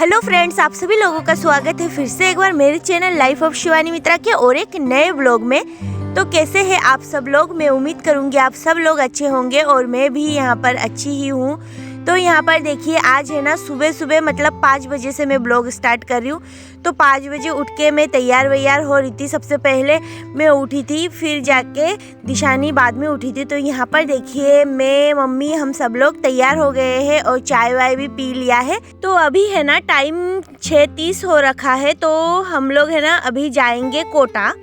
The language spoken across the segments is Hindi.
हेलो फ्रेंड्स, आप सभी लोगों का स्वागत है फिर से एक बार मेरे चैनल लाइफ ऑफ शिवानी मित्रा के और एक नए व्लॉग में। तो कैसे हैं आप सब लोग? मैं उम्मीद करूंगी आप सब लोग अच्छे होंगे और मैं भी यहाँ पर अच्छी ही हूँ। तो यहाँ पर देखिए, आज है ना सुबह सुबह मतलब 5 बजे से मैं ब्लॉग स्टार्ट कर रही हूँ। तो 5 बजे उठ के मैं तैयार वैयार हो रही थी। सबसे पहले मैं उठी थी, फिर जाके दिशानी बाद में उठी थी। तो यहाँ पर देखिए, मैं मम्मी हम सब लोग तैयार हो गए हैं और चाय वाय भी पी लिया है। तो अभी है ना टाइम 6:30 हो रखा है। तो हम लोग है ना अभी जाएंगे कोटा।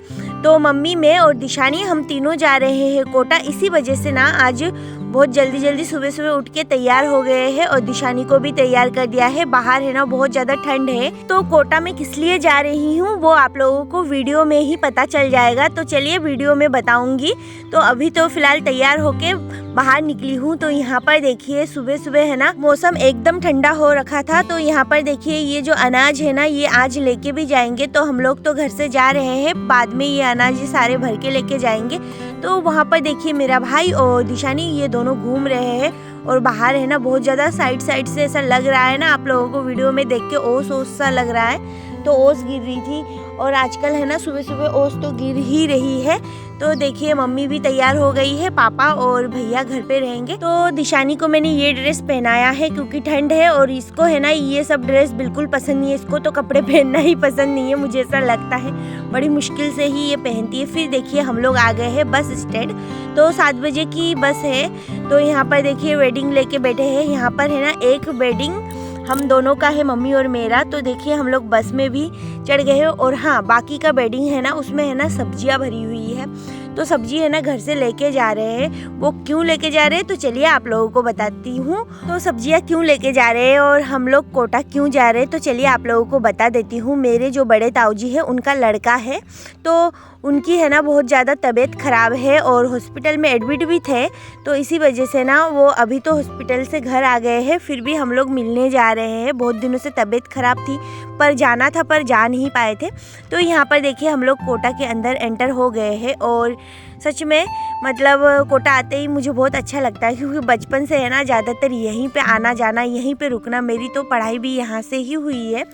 तो मम्मी, मैं और दिशानी हम तीनों जा रहे हैं कोटा। इसी वजह से ना आज बहुत जल्दी सुबह सुबह उठ के तैयार हो गए हैं और दिशानी को भी तैयार कर दिया है। बाहर है ना बहुत ज़्यादा ठंड है। तो कोटा में किस लिए जा रही हूँ वो आप लोगों को वीडियो में ही पता चल जाएगा। तो चलिए वीडियो में बताऊंगी। तो अभी तो फिलहाल तैयार होके बाहर निकली हूँ। तो यहाँ पर देखिए, सुबह सुबह है ना मौसम एकदम ठंडा हो रखा था। तो यहाँ पर देखिए, ये जो अनाज है ना ये आज लेके भी जाएंगे। तो हम लोग तो घर से जा रहे हैं, बाद में ये अनाज सारे भर के लेके जाएंगे। तो वहाँ पर देखिए, मेरा भाई और दिशानी ये दोनों घूम रहे हैं और बाहर है ना बहुत ज़्यादा साइड से ऐसा लग रहा है ना, आप लोगों को वीडियो में देख के ओस सा लग रहा है। तो ओस गिर रही थी और आजकल है ना सुबह सुबह ओस तो गिर ही रही है। तो देखिए, मम्मी भी तैयार हो गई है, पापा और भैया घर पे रहेंगे। तो दिशानी को मैंने ये ड्रेस पहनाया है क्योंकि ठंड है और इसको है ना ये सब ड्रेस बिल्कुल पसंद नहीं है। इसको तो कपड़े पहनना ही पसंद नहीं है, मुझे ऐसा लगता है। बड़ी मुश्किल से ही ये पहनती है। फिर देखिए, हम लोग आ गए हैं बस स्टैंड। तो 7 बजे की बस है। तो यहाँ पर देखिए वेडिंग लेके बैठे हैं। यहाँ पर है ना एक वेडिंग हम दोनों का है, मम्मी और मेरा। तो देखिए, हम लोग बस में भी चढ़ गए हैं। और हाँ, बाकी का बेडिंग है ना उसमें है ना सब्जियां भरी हुई है। तो सब्जी है ना घर से लेके जा रहे हैं। वो क्यों लेके जा रहे हैं तो चलिए आप लोगों को बताती हूँ। तो सब्जियां क्यों लेके जा रहे हैं और हम लोग कोटा क्यों जा रहे हैं तो चलिए आप लोगों को बता देती हूँ। मेरे जो बड़े ताऊजी है उनका लड़का है, तो उनकी है ना बहुत ज़्यादा तबीयत ख़राब है और हॉस्पिटल में एडमिट भी थे। तो इसी वजह से ना वो अभी तो हॉस्पिटल से घर आ गए हैं, फिर भी हम लोग मिलने जा रहे हैं। बहुत दिनों से तबीयत ख़राब थी पर जाना था पर जा नहीं पाए थे। तो यहाँ पर देखिए, हम लोग कोटा के अंदर एंटर हो गए हैं और सच में मतलब कोटा आते ही मुझे बहुत अच्छा लगता है क्योंकि बचपन से है ना ज़्यादातर यहीं पे आना जाना, यहीं पे रुकना। मेरी तो पढ़ाई भी यहाँ से ही हुई है।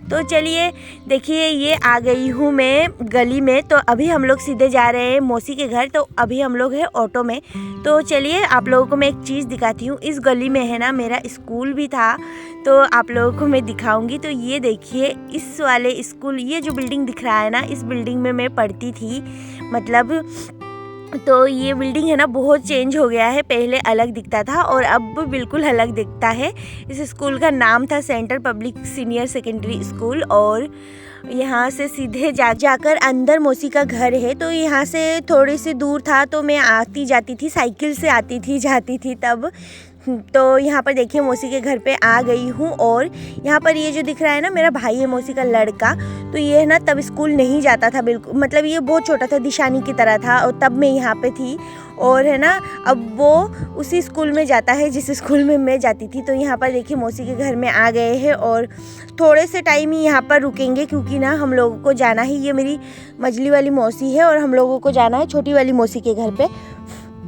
तो चलिए देखिए, ये आ गई हूँ मैं गली में। तो अभी हम लोग सीधे जा रहे हैं मौसी के घर। तो अभी हम लोग हैं ऑटो में। तो चलिए आप लोगों को मैं एक चीज़ दिखाती हूँ। इस गली में है ना मेरा स्कूल भी था, तो आप लोगों को मैं दिखाऊंगी। तो ये देखिए, इस वाले स्कूल, ये जो बिल्डिंग दिख रहा है ना, इस बिल्डिंग में मैं पढ़ती थी। मतलब तो ये बिल्डिंग है ना बहुत चेंज हो गया है। पहले अलग दिखता था और अब बिल्कुल अलग दिखता है। इस स्कूल का नाम था central public senior secondary school. और यहाँ से सीधे जाकर अंदर मौसी का घर है। तो यहाँ से थोड़ी सी दूर था, तो मैं आती जाती थी, साइकिल से आती थी जाती थी तब। तो यहाँ पर देखिए, मौसी के घर पे आ गई हूँ। और यहाँ पर ये जो दिख रहा है ना मेरा भाई है, मौसी का लड़का। तो ये है ना तब स्कूल नहीं जाता था बिल्कुल, मतलब ये बहुत छोटा था, दिशानी की तरह था। और तब मैं यहाँ पे थी और है ना अब वो उसी स्कूल में जाता है जिस स्कूल में मैं जाती थी। तो यहाँ पर देखिए, मौसी के घर में आ गए हैं और थोड़े से टाइम ही यहाँ पर रुकेंगे क्योंकि ना हम लोगों को जाना ही, ये मेरी मझली वाली मौसी है और हम लोगों को जाना है छोटी वाली मौसी के घर पे।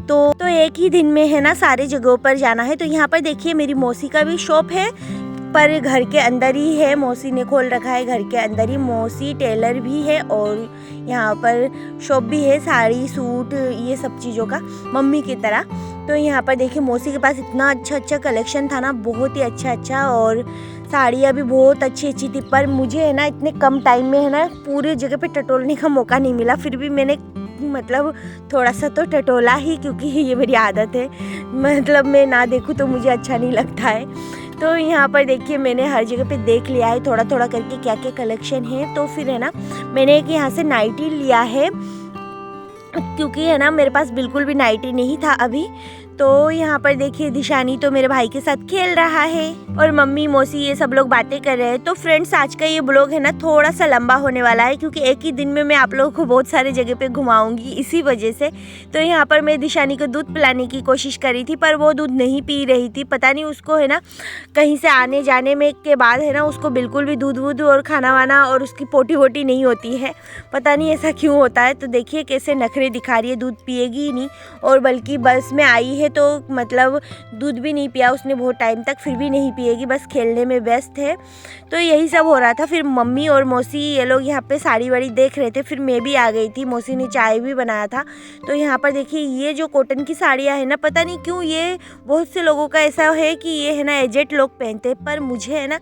तो एक ही दिन में है ना सारी जगहों पर जाना है। तो यहाँ पर देखिए, मेरी मौसी का भी शॉप है पर घर के अंदर ही है। मौसी ने खोल रखा है घर के अंदर ही। मौसी टेलर भी है और यहाँ पर शॉप भी है, साड़ी सूट ये सब चीज़ों का, मम्मी की तरह। तो यहाँ पर देखिए, मौसी के पास इतना अच्छा कलेक्शन था ना, बहुत ही अच्छा। और साड़ियाँ भी बहुत अच्छी थी। पर मुझे है ना इतने कम टाइम में है ना पूरी जगह पे टटोलने का मौका नहीं मिला। फिर भी मैंने मतलब थोड़ा सा तो टटोला ही, क्योंकि ये मेरी आदत है। मतलब मैं ना देखूँ तो मुझे अच्छा नहीं लगता है। तो यहाँ पर देखिए, मैंने हर जगह पे देख लिया है थोड़ा करके क्या क्या कलेक्शन है। तो फिर है ना मैंने एक यहाँ से नाइटी लिया है क्योंकि है ना मेरे पास बिल्कुल भी नाइटी नहीं था अभी। तो यहाँ पर देखिए, दिशानी तो मेरे भाई के साथ खेल रहा है और मम्मी मौसी ये सब लोग बातें कर रहे हैं। तो फ्रेंड्स, आज का ये ब्लॉग है ना थोड़ा सा लंबा होने वाला है क्योंकि एक ही दिन में मैं आप लोगों को बहुत सारे जगह पे घुमाऊंगी इसी वजह से। तो यहाँ पर मैं दिशानी को दूध पिलाने की कोशिश करी थी पर वो दूध नहीं पी रही थी। पता नहीं उसको है ना कहीं से आने जाने में के बाद है ना उसको बिल्कुल भी दूध वूध और खाना वाना और उसकी पोटी वोटी नहीं होती है, पता नहीं ऐसा क्यों होता है। तो देखिए कैसे नखरे दिखा रही है, दूध पिएगी ही नहीं। और बल्कि बस में आई है तो मतलब दूध भी नहीं पिया उसने बहुत टाइम तक, फिर भी नहीं पिया। पिएगी, बस खेलने में व्यस्त है। तो यही सब हो रहा था। फिर मम्मी और मौसी ये लोग यहाँ पे साड़ी वाड़ी देख रहे थे। फिर मैं भी आ गई थी, मौसी ने चाय भी बनाया था। तो यहाँ पर देखिए ये जो कॉटन की साड़ियाँ है ना, पता नहीं क्यों ये बहुत से लोगों का ऐसा है कि ये है ना एजेड लोग पहनते हैं, पर मुझे है ना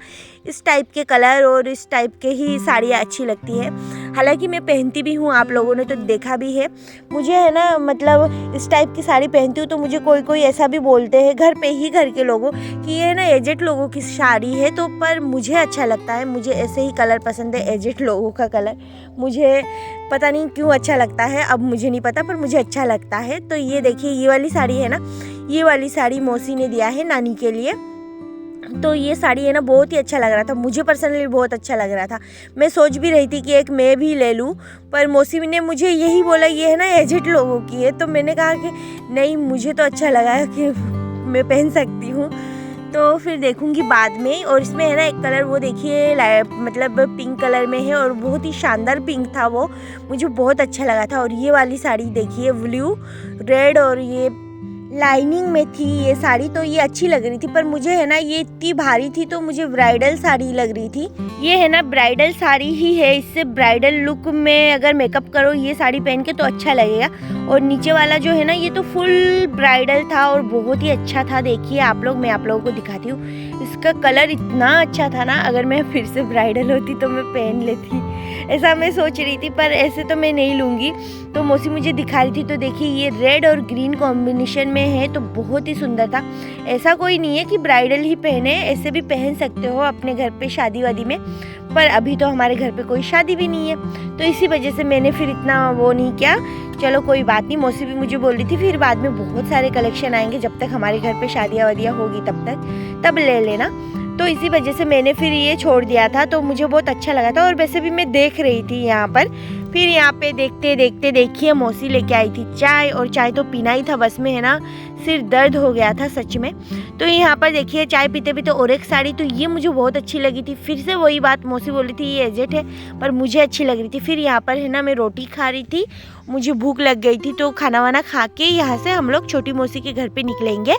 इस टाइप के कलर और इस टाइप के ही साड़ियाँ अच्छी लगती है। हालांकि मैं पहनती भी हूँ, आप लोगों ने तो देखा भी है। मुझे है ना मतलब इस टाइप की साड़ी पहनती हूँ तो मुझे कोई ऐसा भी बोलते हैं घर के लोगों कि ये है ना एजेड लोगों की साड़ी है, तो पर मुझे अच्छा लगता है। मुझे ऐसे ही कलर पसंद है, एजेड लोगों का कलर मुझे पता नहीं क्यों अच्छा लगता है, अब मुझे नहीं पता, पर मुझे अच्छा लगता है। तो ये देखिए ये वाली साड़ी है ना, ये वाली साड़ी मौसी ने दिया है नानी के लिए। तो ये साड़ी है ना बहुत ही अच्छा लग रहा था, मुझे पर्सनली बहुत अच्छा लग रहा था। मैं सोच भी रही थी कि एक मैं भी ले लूँ, पर मौसी ने मुझे यही बोला ये है ना एजेड लोगों की है। तो मैंने कहा कि नहीं, मुझे तो अच्छा लगा कि मैं पहन सकती हूँ, तो फिर देखूँगी बाद में। और इसमें है ना एक कलर वो देखिए मतलब पिंक कलर में है और बहुत ही शानदार पिंक था, वो मुझे बहुत अच्छा लगा था। और ये वाली साड़ी देखिए ब्लू रेड और ये लाइनिंग में थी ये साड़ी, तो ये अच्छी लग रही थी। पर मुझे है ना ये इतनी भारी थी तो मुझे ब्राइडल साड़ी लग रही थी। ये है ना ब्राइडल साड़ी ही है, इससे ब्राइडल लुक में अगर मेकअप करो ये साड़ी पहन के तो अच्छा लगेगा। और नीचे वाला जो है ना ये तो फुल ब्राइडल था और बहुत ही अच्छा था। देखिए आप लोग, मैं आप लोगों को दिखाती हूँ, इसका कलर इतना अच्छा था ना, अगर मैं फिर से ब्राइडल होती तो मैं पहन लेती, ऐसा मैं सोच रही थी, पर ऐसे तो मैं नहीं लूँगी। तो मौसी मुझे दिखा रही थी, तो देखिए ये रेड और ग्रीन कॉम्बिनेशन में है, तो बहुत ही सुंदर था। ऐसा कोई नहीं है कि ब्राइडल ही पहने, ऐसे भी पहन सकते हो अपने घर पे शादी वादी में, पर अभी तो हमारे घर पे कोई शादी भी नहीं है, तो इसी वजह से मैंने फिर इतना वो नहीं किया। चलो कोई बात नहीं, मौसी भी मुझे बोल रही थी फिर बाद में बहुत सारे कलेक्शन आएंगे, जब तक हमारे घर पे शादियाँ वादियाँ होगी तब ले लेना। तो इसी वजह से मैंने फिर ये छोड़ दिया था, तो मुझे बहुत अच्छा लगा था। और वैसे भी मैं देख रही थी यहाँ पर, फिर यहाँ पे देखते देखते देखिए मौसी लेके आई थी चाय, और चाय तो पीना ही था, बस में है ना सिर दर्द हो गया था सच में। तो यहाँ पर देखिए चाय पीते पीते और एक साड़ी, तो ये मुझे बहुत अच्छी लगी थी। फिर से वही बात, मौसी बोल रही थी ये एजेड है, पर मुझे अच्छी लग रही थी। फिर यहाँ पर है ना मैं रोटी खा रही थी, मुझे भूख लग गई थी, तो खाना वाना खा के यहाँ से हम लोग छोटी मौसी के घर पे निकलेंगे।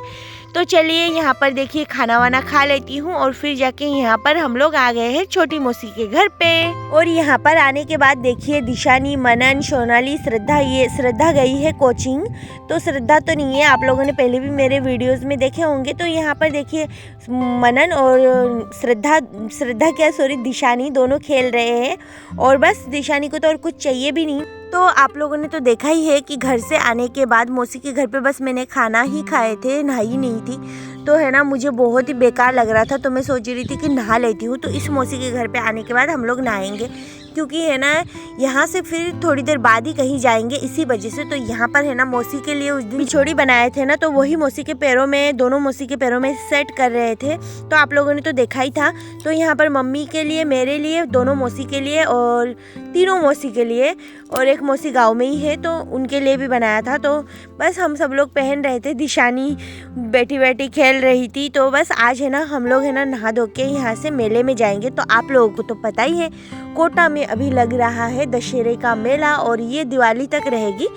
तो चलिए यहाँ पर देखिए खाना वाना खा लेती हूँ, और फिर जाके यहाँ पर हम लोग आ गए हैं छोटी मौसी के घर पे। और यहाँ पर आने के बाद देखिए दिशानी, मनन, सोनाली, श्रद्धा, ये श्रद्धा गई है कोचिंग, तो श्रद्धा तो नहीं है, आप लोगों ने पहले भी मेरे वीडियोस में देखे होंगे। तो यहाँ पर देखिए मनन और दिशानी दोनों खेल रहे हैं, और बस दिशानी को तो और कुछ चाहिए भी नहीं। तो आप लोगों ने तो देखा ही है कि घर से आने के बाद मौसी के घर पे बस मैंने खाना ही खाए थे, नहाई नहीं थी, तो है ना मुझे बहुत ही बेकार लग रहा था। तो मैं सोच रही थी कि नहा लेती हूँ, तो इस मौसी के घर पे आने के बाद हम लोग नहाएंगे, क्योंकि है ना यहाँ से फिर थोड़ी देर बाद ही कहीं जाएंगे, इसी वजह से। तो यहाँ पर है ना मौसी के लिए उस दिन बिछोड़ी बनाए थे ना, तो वही मौसी के पैरों में, दोनों मौसी के पैरों में सेट कर रहे थे, तो आप लोगों ने तो देखा ही था। तो यहाँ पर मम्मी के लिए, मेरे लिए, दोनों मौसी के लिए और तीनों मौसी के लिए, और एक मौसी गाँव में ही है तो उनके लिए भी बनाया था। तो बस हम सब लोग पहन रहे थे, दिशानी बैठी बैठी खेल रही थी। तो बस आज है ना हम लोग है ना नहा धो के यहाँ से मेले में जाएंगे। तो आप लोगों को तो पता ही है कोटा में अभी लग रहा है दशहरे का मेला, और ये दिवाली तक रहेगी।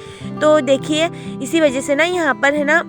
तो देखिए इसी वजह से ना यहाँ पर है ना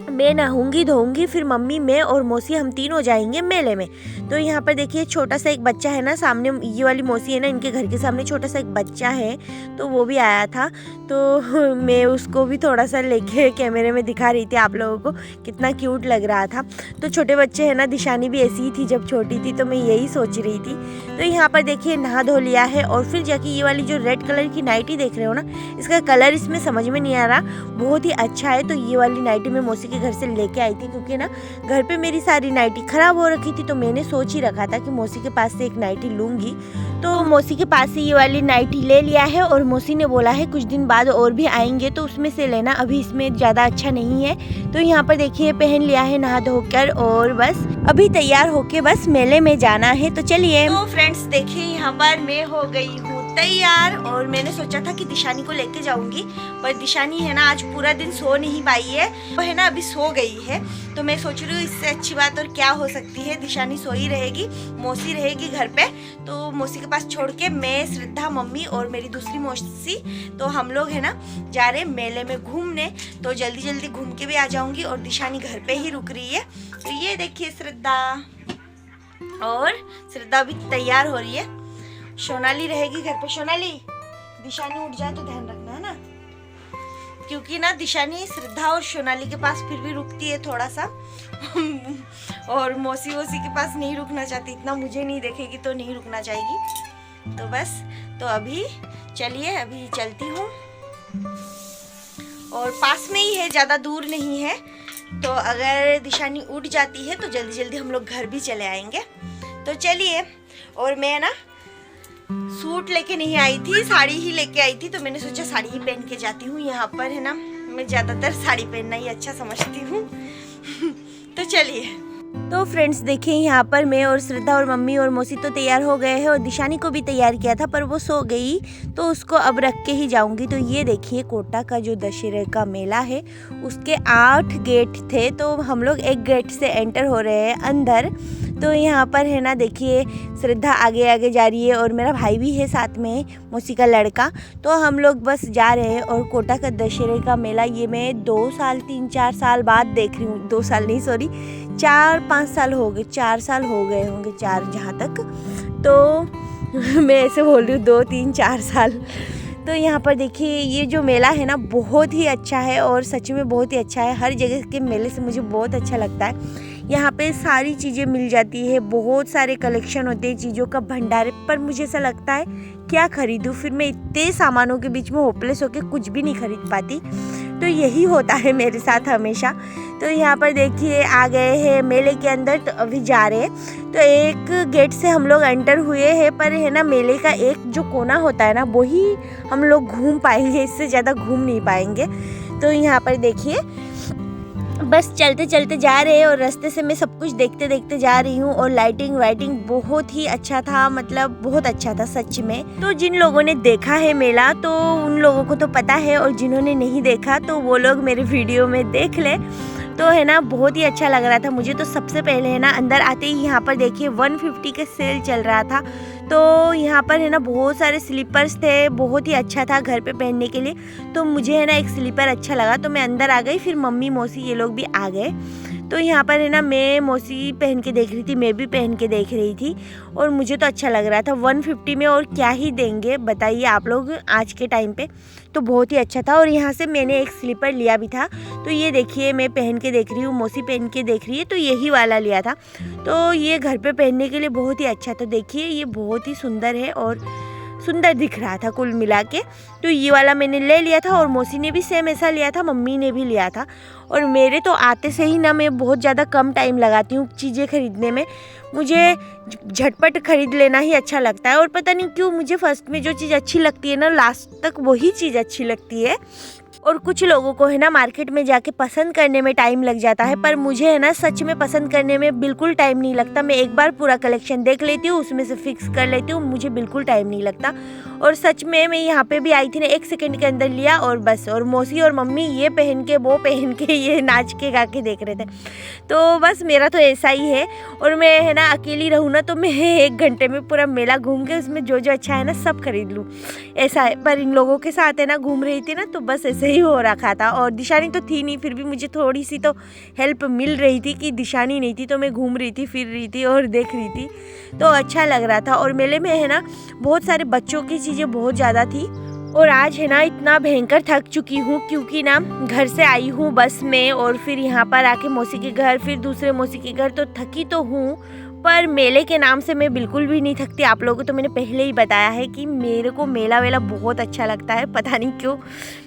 मैं नहाऊंगी धोऊंगी, फिर मम्मी, मैं और मौसी हम तीनों जाएंगे मेले में। तो यहाँ पर देखिए छोटा सा एक बच्चा है ना, सामने ये वाली मौसी है ना, इनके घर के सामने छोटा सा एक बच्चा है, तो वो भी आया था। तो मैं उसको भी थोड़ा सा लेके कैमरे में दिखा रही थी आप लोगों को, कितना क्यूट लग रहा था। तो छोटे बच्चे है ना, दिशानी भी ऐसी ही थी जब छोटी थी, तो मैं यही सोच रही थी। तो यहाँ पर देखिए नहा धो लिया है, और फिर जाके ये वाली जो रेड कलर की नाइटी देख रहे हो ना, इसका कलर इसमें समझ में नहीं आ रहा, बहुत ही अच्छा है। तो ये वाली नाइटी मैं मौसी के घर से लेके आई थी, क्योंकि ना घर पे मेरी सारी नाइटी खराब हो रखी थी, तो मैंने सोच ही रखा था कि मौसी के पास से एक नाइटी लूंगी। तो मौसी के पास से ये वाली नाइटी ले लिया है, और मौसी ने बोला है कुछ दिन बाद और भी आएंगे तो उसमें से लेना, अभी इसमें ज़्यादा अच्छा नहीं है। तो यहाँ पर देखिए पहन लिया है नहा धोकर, और बस अभी तैयार होके बस मेले में जाना है। तो चलिए। तो फ्रेंड्स देखिए यहाँ पर मैं हो गई हूँ तैयार, और मैंने सोचा था कि दिशानी को लेके जाऊंगी, पर दिशानी है ना आज पूरा दिन सो नहीं पाई है, वो है ना अभी सो गई है। तो मैं सोच रही हूँ इससे अच्छी बात और क्या हो सकती है, दिशानी सोई रहेगी, मौसी रहेगी घर पे, तो मौसी के पास छोड़ के मैं, श्रद्धा, मम्मी और मेरी दूसरी मौसी, तो हम लोग है ना जा रहे मेले में घूमने। तो जल्दी जल्दी घूम के भी आ जाऊंगी, और दिशानी घर पे ही रुक रही है। तो ये देखिए श्रद्धा। और श्रद्धा भी तैयार हो रही है। सोनाली रहेगी घर पे। सोनाली, दिशानी उठ जाए तो ध्यान रखना है ना, क्योंकि ना दिशानी श्रद्धा और सोनाली के पास फिर भी रुकती है थोड़ा सा और मौसी के पास नहीं रुकना चाहती, इतना मुझे नहीं देखेगी तो नहीं रुकना चाहेगी। तो बस, तो अभी चलिए, अभी चलती हूँ और पास में ही है, ज़्यादा दूर नहीं है। तो अगर दिशानी उठ जाती है तो जल्दी जल्दी हम लोग घर भी चले आएंगे। तो चलिए, और मैं ना सूट लेके नहीं आई थी, साड़ी ही लेके आई थी, तो मैंने सोचा साड़ी ही पहन के जाती हूँ। यहाँ पर है ना, मैं ज़्यादातर साड़ी पहनना ही अच्छा समझती हूँ तो चलिए। तो फ्रेंड्स देखिए, यहाँ पर मैं और श्रद्धा और मम्मी और मौसी तो तैयार हो गए हैं और दिशानी को भी तैयार किया था, पर वो सो गई तो उसको अब रख के ही जाऊंगी। तो ये देखिए, कोटा का जो दशहरे का मेला है उसके 8 गेट थे, तो हम लोग एक गेट से एंटर हो रहे हैं अंदर। तो यहाँ पर है ना, देखिए श्रद्धा आगे आगे जा रही है और मेरा भाई भी है साथ में, मौसी का लड़का। तो हम लोग बस जा रहे हैं। और कोटा का दशहरे का मेला ये मैं 2 साल 3-4 साल बाद देख रही हूँ। 2 साल नहीं, सॉरी 4-5 साल हो गए, 4 साल हो गए होंगे, 4 जहाँ तक। तो मैं ऐसे बोल रही हूँ 2-3-4 साल। तो यहाँ पर देखिए, ये जो मेला है ना बहुत ही अच्छा है और सच में बहुत ही अच्छा है। हर जगह के मेले से मुझे बहुत अच्छा लगता है। यहाँ पे सारी चीज़ें मिल जाती है, बहुत सारे कलेक्शन होते हैं चीज़ों का भंडार। पर मुझे ऐसा लगता है क्या खरीदूँ, फिर मैं इतने सामानों के बीच में होपलेस होकर कुछ भी नहीं खरीद पाती। तो यही होता है मेरे साथ हमेशा। तो यहाँ पर देखिए, आ गए हैं मेले के अंदर, तो अभी जा रहे हैं। तो एक गेट से हम लोग एंटर हुए हैं, पर है ना मेले का एक जो कोना होता है ना वही हम लोग घूम पाएंगे, इससे ज़्यादा घूम नहीं पाएंगे। तो यहाँ पर देखिए, बस चलते चलते जा रहे हैं और रास्ते से मैं सब कुछ देखते देखते जा रही हूँ। और लाइटिंग वाइटिंग बहुत ही अच्छा था, मतलब बहुत अच्छा था सच में। तो जिन लोगों ने देखा है मेला तो उन लोगों को तो पता है, और जिन्होंने नहीं देखा तो वो लोग मेरे वीडियो में देख ले। तो है ना, बहुत ही अच्छा लग रहा था मुझे। तो सबसे पहले है ना, अंदर आते ही यहाँ पर देखिए 150 का सेल चल रहा था। तो यहाँ पर है ना बहुत सारे स्लीपर्स थे, बहुत ही अच्छा था घर पे पहनने के लिए। तो मुझे है ना एक स्लीपर अच्छा लगा, तो मैं अंदर आ गई। फिर मम्मी मौसी ये लोग भी आ गए। तो यहाँ पर है ना, मैं मौसी पहन के देख रही थी, मैं भी पहन के देख रही थी और मुझे तो अच्छा लग रहा था। 150 में और क्या ही देंगे बताइए आप लोग आज के टाइम पे। तो बहुत ही अच्छा था। और यहाँ से मैंने एक स्लीपर लिया भी था। तो ये देखिए, मैं पहन के देख रही हूँ, मौसी पहन के देख रही है, तो यही वाला लिया था। तो ये घर पे पहनने के लिए बहुत ही अच्छा। तो देखिए, ये बहुत ही सुंदर है और सुंदर दिख रहा था कुल मिला के। तो ये वाला मैंने ले लिया था और मौसी ने भी सेम ऐसा लिया था, मम्मी ने भी लिया था। और मेरे तो आते से ही ना, मैं बहुत ज़्यादा कम टाइम लगाती हूँ चीज़ें खरीदने में, मुझे झटपट खरीद लेना ही अच्छा लगता है। और पता नहीं क्यों मुझे फर्स्ट में जो चीज़ अच्छी लगती है ना, लास्ट तक वही चीज़ अच्छी लगती है। और कुछ लोगों को है ना मार्केट में जाके पसंद करने में टाइम लग जाता है, पर मुझे है ना सच में पसंद करने में बिल्कुल टाइम नहीं लगता। मैं एक बार पूरा कलेक्शन देख लेती हूँ, उसमें से फिक्स कर लेती हूँ, मुझे बिल्कुल टाइम नहीं लगता। और सच में मैं यहाँ पे भी आई थी ना, 1 सेकंड के अंदर लिया और बस। और मौसी और मम्मी ये पहन के वो पहन के ये नाच के गा के देख रहे थे। तो बस मेरा तो ऐसा ही है। और मैं है ना अकेली रहूँ ना, तो मैं 1 घंटे में पूरा मेला घूम के उसमें जो जो अच्छा है ना सब खरीद लूँ, ऐसा है। पर इन लोगों के साथ है ना घूम रही थी ना, तो बस ऐसे ही हो रखा था। और दिशानी तो थी नहीं, फिर भी मुझे थोड़ी सी तो हेल्प मिल रही थी कि दिशानी नहीं थी, तो मैं घूम रही थी, फिर रही थी और देख रही थी, तो अच्छा लग रहा था। और मेले में है ना बहुत सारे बच्चों की चीज़ें बहुत ज़्यादा थी। और आज है ना इतना भयंकर थक चुकी हूँ, क्योंकि ना घर से आई हूँ बस में और फिर यहाँ पर आके मौसी के घर, फिर दूसरे मौसी के घर, तो थकी तो हूँ, पर मेले के नाम से मैं बिल्कुल भी नहीं थकती। आप लोगों को तो मैंने पहले ही बताया है कि मेरे को मेला वेला बहुत अच्छा लगता है, पता नहीं क्यों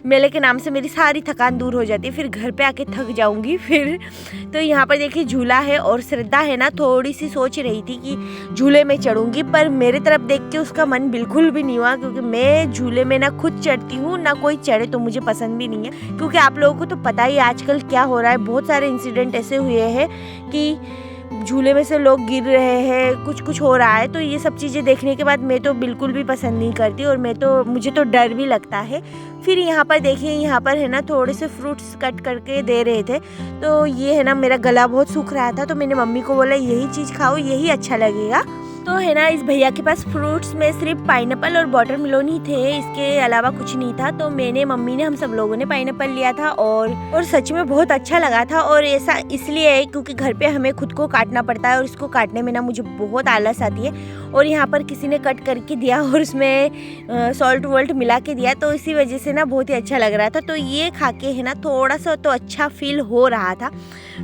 मेले के नाम से मेरी सारी थकान दूर हो जाती है, फिर घर पे आके थक जाऊंगी फिर। तो यहाँ पर देखिए झूला है और श्रद्धा है ना थोड़ी सी सोच रही थी कि झूले में चढ़ूंगी, पर मेरे तरफ देख के उसका मन बिल्कुल भी नहीं हुआ, क्योंकि मैं झूले में ना खुद चढ़ती हूँ ना कोई चढ़े, तो मुझे पसंद भी नहीं है। क्योंकि आप लोगों को तो पता ही आजकल क्या हो रहा है, बहुत सारे इंसिडेंट ऐसे हुए हैं कि झूले में से लोग गिर रहे हैं, कुछ हो रहा है। तो ये सब चीज़ें देखने के बाद मैं तो बिल्कुल भी पसंद नहीं करती और मुझे तो डर भी लगता है। फिर यहाँ पर देखिए, यहाँ पर है ना थोड़े से फ्रूट्स कट करके दे रहे थे। तो ये है ना मेरा गला बहुत सूख रहा था, तो मैंने मम्मी को बोला यही चीज़ खाओ, यही अच्छा लगेगा। तो है ना, इस भैया के पास फ्रूट्स में सिर्फ पाइनएप्पल और वाटरमेलन ही थे, इसके अलावा कुछ नहीं था। तो मैंने, मम्मी ने, हम सब लोगों ने पाइनएप्पल लिया था और सच में बहुत अच्छा लगा था। और ऐसा इसलिए है क्योंकि घर पे हमें खुद को काटना पड़ता है और इसको काटने में ना मुझे बहुत आलस आती है। और यहाँ पर किसी ने कट करके दिया और उसमें सॉल्ट वॉल्ट मिला के दिया, तो इसी वजह से ना बहुत ही अच्छा लग रहा था। तो ये खा के है ना थोड़ा सा तो अच्छा फील हो रहा था।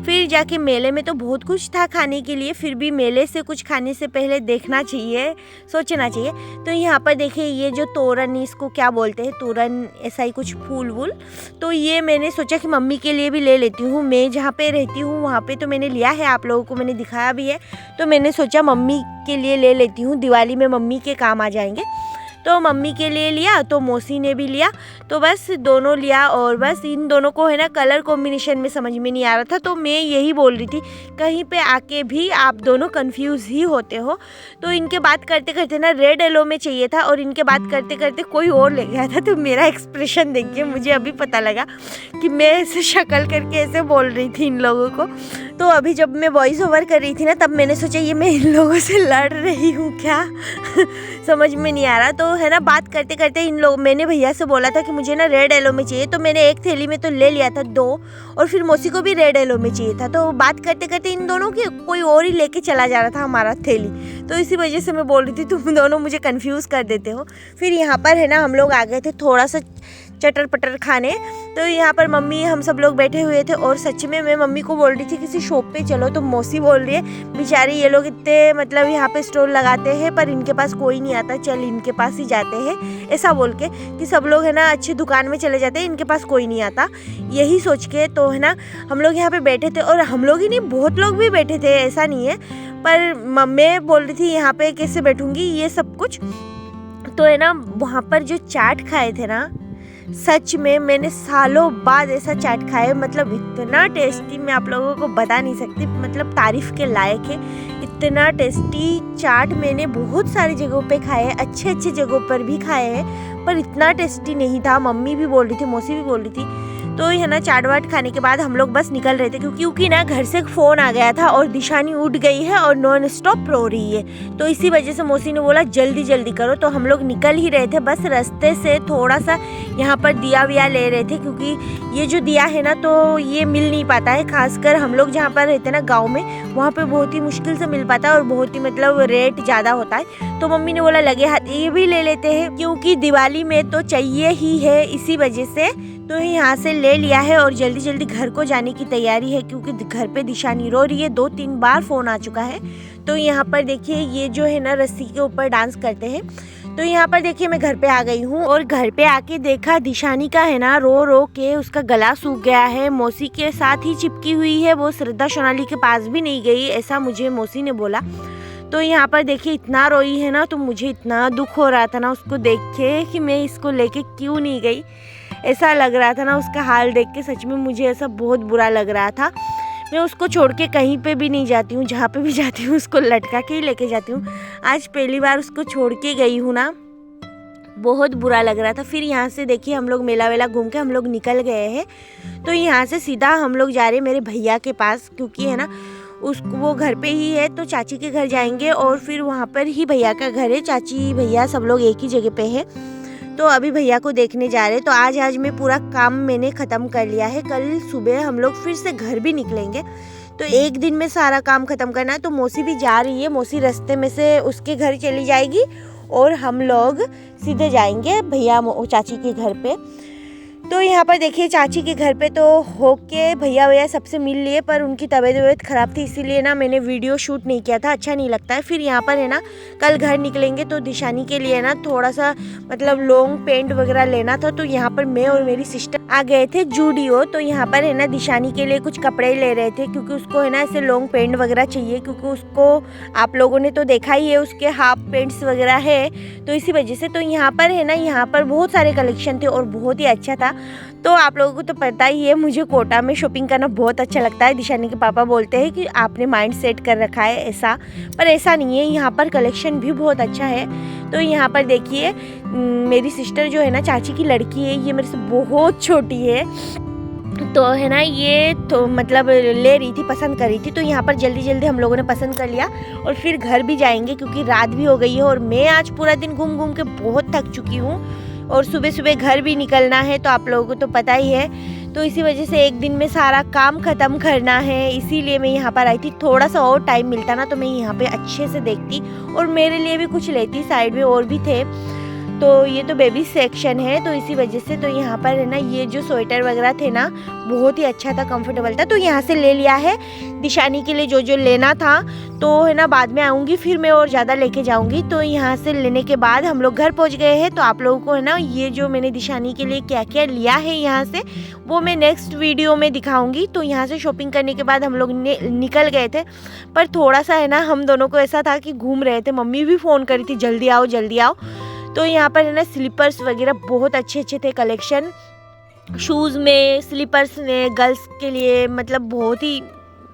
फिर जाके मेले में तो बहुत कुछ था खाने के लिए, फिर भी मेले से कुछ खाने से पहले देखना चाहिए, सोचना चाहिए। तो यहाँ पर देखिए ये जो तोरन, इसको क्या बोलते हैं, तोरन ऐसा ही कुछ फूल वूल, तो ये मैंने सोचा कि मम्मी के लिए भी ले लेती हूँ। मैं जहाँ पे रहती हूँ वहाँ पे तो मैंने लिया है, आप लोगों को मैंने दिखाया भी है। तो मैंने सोचा मम्मी के लिए ले लेती हूँ, दिवाली में मम्मी के काम आ जाएंगे। तो मम्मी के लिए लिया, तो मौसी ने भी लिया, तो बस दोनों लिया। और बस इन दोनों को है ना कलर कॉम्बिनेशन में समझ में नहीं आ रहा था। तो मैं यही बोल रही थी, कहीं पे आके भी आप दोनों कंफ्यूज ही होते हो। तो इनके बात करते करते ना रेड येलो में चाहिए था और इनके बात करते करते कोई और ले गया था। तो मेरा एक्सप्रेशन देखिए, मुझे अभी पता लगा कि मैं ऐसे शक्ल करके ऐसे बोल रही थी इन लोगों को। तो अभी जब मैं वॉइस ओवर कर रही थी ना, तब मैंने सोचा ये मैं इन लोगों से लड़ रही हूँ क्या समझ में नहीं आ रहा। तो है ना बात करते करते इन लोग, मैंने भैया से बोला था कि मुझे ना रेड येलो में चाहिए, तो मैंने एक थैली में तो ले लिया था 2, और फिर मौसी को भी रेड येलो में चाहिए था। तो बात करते करते इन दोनों की कोई और ही लेके चला जा रहा था हमारा थैली। तो इसी वजह से मैं बोल रही थी तुम दोनों मुझे कंफ्यूज कर देते हो। फिर यहाँ पर है ना हम लोग आ गए थे थोड़ा सा चटर पटर खाने। तो यहाँ पर मम्मी, हम सब लोग बैठे हुए थे और सच में मैं मम्मी को बोल रही थी किसी शॉप पे चलो, तो मौसी बोल रही है बेचारे ये लोग इतने मतलब यहाँ पे स्टॉल लगाते हैं पर इनके पास कोई नहीं आता, चल इनके पास ही जाते हैं, ऐसा बोल के कि सब लोग है ना अच्छी दुकान में चले जाते हैं, इनके पास कोई नहीं आता, यही सोच के तो है ना हम लोग यहाँ पे बैठे थे। और हम लोग ही नहीं, बहुत लोग भी बैठे थे, ऐसा नहीं है, पर मैं बोल रही थी यहाँ पे कैसे बैठूंगी ये सब कुछ। तो है ना वहाँ पर जो चाट खाए थे ना, सच में मैंने सालों बाद ऐसा चाट खाया, मतलब इतना टेस्टी, मैं आप लोगों को बता नहीं सकती, मतलब तारीफ़ के लायक है। इतना टेस्टी चाट मैंने बहुत सारी जगहों पे खाए हैं, अच्छे अच्छे जगहों पर भी खाए हैं, पर इतना टेस्टी नहीं था। मम्मी भी बोल रही थी, मौसी भी बोल रही थी। तो है ना चाट वाट खाने के बाद हम लोग बस निकल रहे थे, क्योंकि ना घर से फ़ोन आ गया था और दिशानी उठ गई है और नॉन स्टॉप रो रही है। तो इसी वजह से मौसी ने बोला जल्दी जल्दी करो। तो हम लोग निकल ही रहे थे, बस रास्ते से थोड़ा सा यहाँ पर दिया विया ले रहे थे, क्योंकि ये जो दिया है ना तो ये मिल नहीं पाता है, खासकर हम लोग जहाँ पर रहते हैं ना गाँव में, वहाँ पर बहुत ही मुश्किल से मिल पाता है और बहुत ही मतलब रेट ज़्यादा होता है। तो मम्मी ने बोला लगे हाथ ये भी ले लेते हैं, क्योंकि दिवाली में तो चाहिए ही है, इसी वजह से तो यहाँ से ले लिया है और जल्दी जल्दी घर को जाने की तैयारी है, क्योंकि घर पे दिशानी रो रही है, 2-3 बार फ़ोन आ चुका है। तो यहाँ पर देखिए ये जो है ना रस्सी के ऊपर डांस करते हैं। तो यहाँ पर देखिए मैं घर पे आ गई हूँ और घर पे आके देखा दिशानी का है ना रो रो के उसका गला सूख गया है, मौसी के साथ ही चिपकी हुई है, वो श्रद्धा सोनाली के पास भी नहीं गई, ऐसा मुझे मौसी ने बोला। तो यहाँ पर देखिए इतना रोई है ना, तो मुझे इतना दुख हो रहा था ना उसको देख के कि मैं इसको लेके क्यों नहीं गई, ऐसा लग रहा था ना उसका हाल देख के, सच में मुझे ऐसा बहुत बुरा लग रहा था। मैं उसको छोड़ के कहीं पे भी नहीं जाती हूँ, जहाँ पे भी जाती हूँ उसको लटका के ही लेके जाती हूँ। आज पहली बार उसको छोड़ के गई हूँ ना, बहुत बुरा लग रहा था। फिर यहाँ से देखिए हम लोग मेला वेला घूम के हम लोग निकल गए हैं। तो यहाँ से सीधा हम लोग जा रहे हैं मेरे भैया के पास, क्योंकि है ना उसको वो घर पे ही है, तो चाची के घर जाएंगे और फिर वहाँ पर ही भैया का घर है, चाची भैया सब लोग एक ही जगह पे है। तो अभी भैया को देखने जा रहे हैं। तो आज मैं पूरा काम मैंने ख़त्म कर लिया है, कल सुबह हम लोग फिर से घर भी निकलेंगे, तो एक दिन में सारा काम ख़त्म करना है। तो मौसी भी जा रही है, मौसी रास्ते में से उसके घर चली जाएगी और हम लोग सीधे जाएंगे भैया चाची के घर पे। तो यहाँ पर देखिए चाची के घर पे तो होके भैया सबसे मिल लिए, पर उनकी तबीयत ख़राब थी, इसीलिए ना मैंने वीडियो शूट नहीं किया था, अच्छा नहीं लगता है। फिर यहाँ पर है ना कल घर निकलेंगे, तो दिशानी के लिए ना थोड़ा सा मतलब लॉन्ग पैंट वगैरह लेना था। तो यहाँ पर मैं और मेरी सिस्टर आ गए थे जूडियो। तो यहाँ पर है ना दिशानी के लिए कुछ कपड़े ले रहे थे, क्योंकि उसको है ना ऐसे लॉन्ग पैंट वगैरह चाहिए, क्योंकि उसको आप लोगों ने तो देखा ही है उसके हाफ पैंट्स वगैरह है, तो इसी वजह से। तो यहाँ पर है ना यहाँ पर बहुत सारे कलेक्शन थे और बहुत ही अच्छा था। तो आप लोगों को तो पता ही है मुझे कोटा में शॉपिंग करना बहुत अच्छा लगता है। दिशानी के पापा बोलते हैं कि आपने माइंड सेट कर रखा है ऐसा, पर ऐसा नहीं है, यहाँ पर कलेक्शन भी बहुत अच्छा है। तो यहाँ पर देखिए मेरी सिस्टर जो है ना चाची की लड़की है, ये मेरे से बहुत छोटी है, तो है ना ये तो मतलब ले रही थी, पसंद कर रही थी। तो यहाँ पर जल्दी जल्दी हम लोगों ने पसंद कर लिया और फिर घर भी जाएंगे क्योंकि रात भी हो गई है और मैं आज पूरा दिन घूम घूम के बहुत थक चुकी हूँ और सुबह सुबह घर भी निकलना है, तो आप लोगों को तो पता ही है। तो इसी वजह से एक दिन में सारा काम ख़त्म करना है, इसीलिए मैं यहाँ पर आई थी। थोड़ा सा और टाइम मिलता ना तो मैं यहाँ पे अच्छे से देखती और मेरे लिए भी कुछ लेती, साइड में और भी थे। तो ये तो बेबी सेक्शन है, तो इसी वजह से तो यहाँ पर है ना ये जो स्वेटर वगैरह थे ना बहुत ही अच्छा था, कंफर्टेबल था, तो यहाँ से ले लिया है। दिशानी के लिए जो जो लेना था तो है ना बाद में आऊँगी, फिर मैं और ज़्यादा लेके जाऊँगी। तो यहाँ से लेने के बाद हम लोग घर पहुँच गए हैं। तो आप लोगों को है ना ये जो मैंने दिशानी के लिए क्या क्या लिया है यहाँ से वो मैं नेक्स्ट वीडियो में दिखाऊँगी। तो यहाँ से शॉपिंग करने के बाद हम लोग निकल गए थे, पर थोड़ा सा है ना हम दोनों को ऐसा था कि घूम रहे थे। मम्मी भी फ़ोन करी थी जल्दी आओ जल्दी आओ। तो यहाँ पर है ना स्लीपर्स वगैरह बहुत अच्छे अच्छे थे कलेक्शन, शूज़ में स्लीपर्स में गर्ल्स के लिए मतलब बहुत ही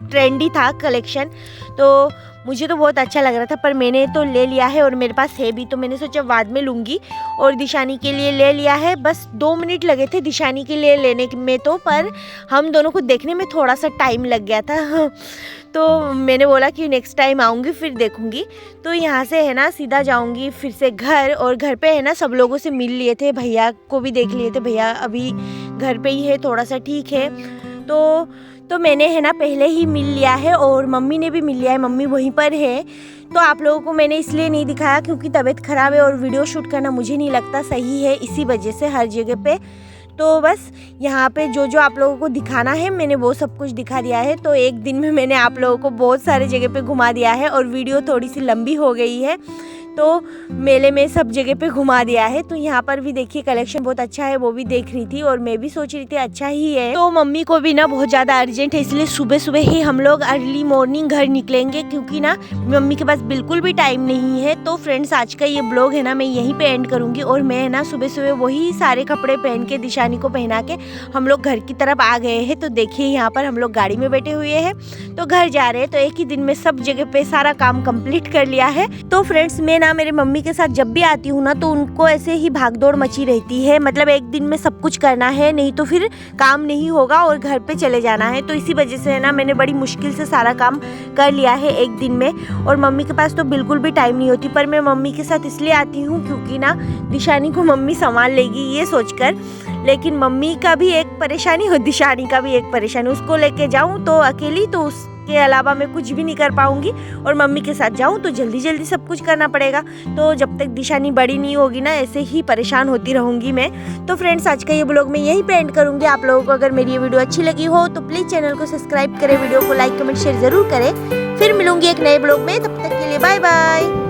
ट्रेंडी था कलेक्शन। तो मुझे तो बहुत अच्छा लग रहा था, पर मैंने तो ले लिया है और मेरे पास है भी, तो मैंने सोचा बाद में लूँगी। और दिशानी के लिए ले लिया है, बस 2 मिनट लगे थे दिशानी के लिए लेने में, तो पर हम दोनों को देखने में थोड़ा सा टाइम लग गया था। तो मैंने बोला कि नेक्स्ट टाइम आऊँगी फिर देखूँगी। तो यहाँ से है ना सीधा जाऊँगी फिर से घर, और घर पे है ना सब लोगों से मिल लिए थे, भैया को भी देख लिए थे, भैया अभी घर पे ही है, थोड़ा सा ठीक है। तो मैंने है ना पहले ही मिल लिया है और मम्मी ने भी मिल लिया है, मम्मी वहीं पर है। तो आप लोगों को मैंने इसलिए नहीं दिखाया क्योंकि तबीयत ख़राब है और वीडियो शूट करना मुझे नहीं लगता सही है, इसी वजह से हर जगह पे। तो बस यहाँ पे जो जो आप लोगों को दिखाना है मैंने वो सब कुछ दिखा दिया है। तो एक दिन में मैंने आप लोगों को बहुत सारे जगह पे घुमा दिया है और वीडियो थोड़ी सी लंबी हो गई है, तो मेले में सब जगह पे घुमा दिया है। तो यहाँ पर भी देखिए कलेक्शन बहुत अच्छा है, वो भी देख रही थी और मैं भी सोच रही थी अच्छा ही है। तो मम्मी को भी ना बहुत ज़्यादा अर्जेंट है, इसलिए सुबह सुबह ही हम लोग अर्ली मॉर्निंग घर निकलेंगे क्योंकि ना मम्मी के पास बिल्कुल भी टाइम नहीं है। तो फ्रेंड्स आज का ये ब्लॉग है ना मैं यहीं पे एंड करूँगी और मैं ना सुबह सुबह वही सारे कपड़े पहन के दिशानी को पहना के हम लोग घर की तरफ आ गए हैं। तो देखिए यहाँ पर हम लोग गाड़ी में बैठे हुए हैं, तो घर जा रहे हैं। तो एक ही दिन में सब जगह पे सारा काम कंप्लीट कर लिया है। तो फ्रेंड्स मैं ना मेरे मम्मी के साथ जब भी आती हूँ ना तो उनको ऐसे ही भागदौड़ मची रहती है, मतलब एक दिन में सब कुछ करना है, नहीं तो फिर काम नहीं होगा और घर पे चले जाना है। तो इसी वजह से ना मैंने बड़ी मुश्किल से सारा काम कर लिया है एक दिन में, और मम्मी के पास तो बिल्कुल भी टाइम नहीं होती। पर मैं मम्मी के साथ इसलिए आती हूँ क्योंकि ना दिशानी को मम्मी संभाल लेगी ये सोचकर, लेकिन मम्मी का भी एक परेशानी हो, दिशानी का भी एक परेशानी, उसको लेके जाऊँ तो अकेली तो के अलावा मैं कुछ भी नहीं कर पाऊंगी, और मम्मी के साथ जाऊं तो जल्दी जल्दी सब कुछ करना पड़ेगा। तो जब तक दिशानी बड़ी नहीं होगी ना ऐसे ही परेशान होती रहूंगी मैं। तो फ्रेंड्स आज का ये ब्लॉग मैं यहीं पे एंड करूंगी। आप लोगों को अगर मेरी ये वीडियो अच्छी लगी हो तो प्लीज़ चैनल को सब्सक्राइब करें, वीडियो को लाइक कमेंट शेयर जरूर करें। फिर मिलूंगी एक नए ब्लॉग में, तब तक के लिए बाय बाय।